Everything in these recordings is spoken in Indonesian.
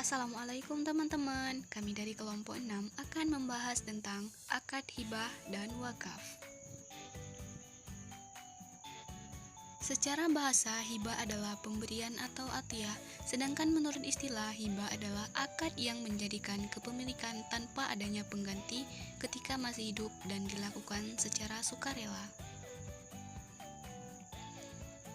Assalamualaikum teman-teman, kami dari kelompok 6 akan membahas tentang akad hibah dan wakaf. Secara bahasa, hibah adalah pemberian atau atiyah, sedangkan menurut istilah, hibah adalah akad yang menjadikan kepemilikan tanpa adanya pengganti ketika masih hidup dan dilakukan secara sukarela.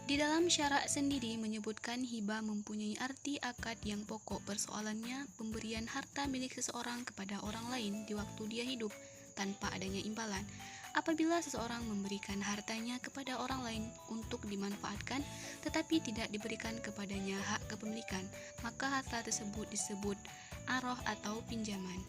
Di dalam syarak sendiri menyebutkan hibah mempunyai arti akad yang pokok, persoalannya pemberian harta milik seseorang kepada orang lain di waktu dia hidup tanpa adanya imbalan. Apabila seseorang memberikan hartanya kepada orang lain untuk dimanfaatkan tetapi tidak diberikan kepadanya hak kepemilikan, maka harta tersebut disebut aroh atau pinjaman.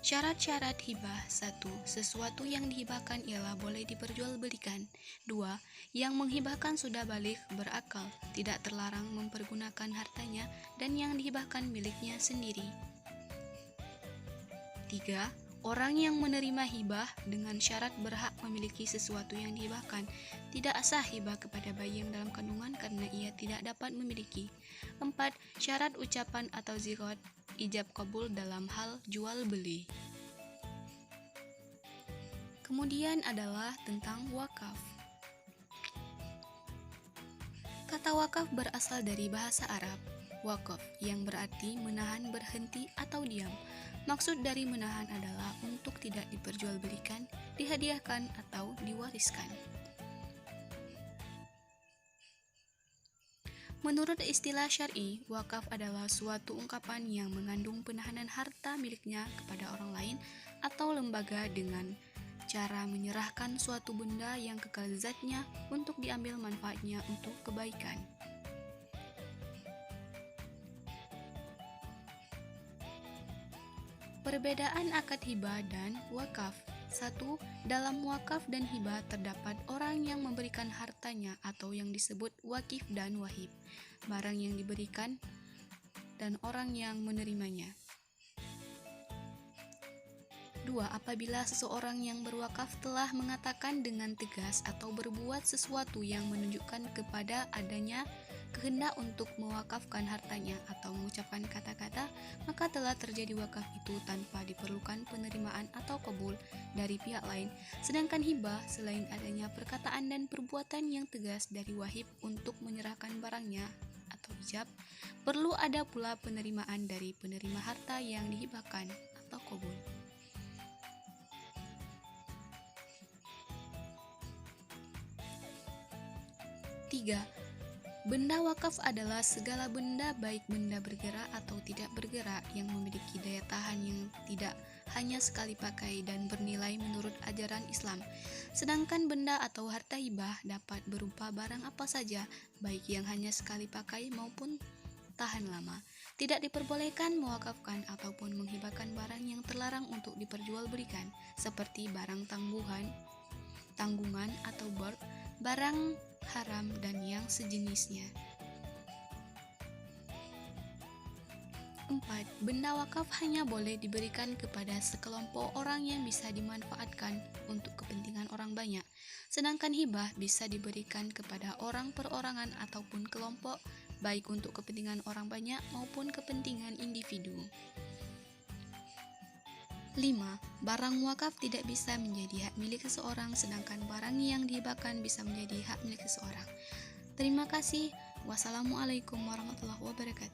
Syarat-syarat hibah: 1. Sesuatu yang dihibahkan ialah boleh diperjualbelikan. 2. Yang menghibahkan sudah baligh, berakal, tidak terlarang mempergunakan hartanya, dan yang dihibahkan miliknya sendiri. 3. Orang yang menerima hibah dengan syarat berhak memiliki sesuatu yang dihibahkan. Tidak sah hibah kepada bayi yang dalam kandungan karena ia tidak dapat memiliki. 4. Syarat ucapan atau zigot, ijab kabul dalam hal jual beli. Kemudian adalah tentang wakaf. Kata wakaf berasal dari bahasa Arab wakaf, yang berarti menahan, berhenti, atau diam. Maksud dari menahan adalah untuk tidak diperjualbelikan, dihadiahkan, atau diwariskan. Menurut istilah syar'i, wakaf adalah suatu ungkapan yang mengandung penahanan harta miliknya kepada orang lain atau lembaga dengan cara menyerahkan suatu benda yang kekal zatnya untuk diambil manfaatnya untuk kebaikan. Perbedaan akad hibah dan wakaf. 1. Dalam wakaf dan hibah terdapat orang yang memberikan hartanya atau yang disebut wakif dan wahib, barang yang diberikan dan orang yang menerimanya. 2. Apabila seseorang yang berwakaf telah mengatakan dengan tegas atau berbuat sesuatu yang menunjukkan kepada adanya kehendak untuk mewakafkan hartanya atau mengucapkan kata-kata, maka telah terjadi wakaf itu tanpa diperlukan penerimaan atau kabul dari pihak lain. Sedangkan hibah, selain adanya perkataan dan perbuatan yang tegas dari wahib untuk menyerahkan barangnya atau ijab, perlu ada pula penerimaan dari penerima harta yang dihibahkan atau kabul. 3. Benda wakaf adalah segala benda baik benda bergerak atau tidak bergerak yang memiliki daya tahan yang tidak hanya sekali pakai dan bernilai menurut ajaran Islam. Sedangkan benda atau harta hibah dapat berupa barang apa saja, baik yang hanya sekali pakai maupun tahan lama. Tidak diperbolehkan mewakafkan ataupun menghibahkan barang yang terlarang untuk diperjualbelikan, seperti barang tanggungan atau barang haram dan yang sejenisnya. 4. Benda wakaf hanya boleh diberikan kepada sekelompok orang yang bisa dimanfaatkan untuk kepentingan orang banyak. Sedangkan hibah bisa diberikan kepada orang perorangan ataupun kelompok, baik untuk kepentingan orang banyak maupun kepentingan individu. 5. Barang wakaf tidak bisa menjadi hak milik seseorang, sedangkan barang yang dihibahkan bisa menjadi hak milik seseorang. Terima kasih. Wassalamualaikum warahmatullahi wabarakatuh.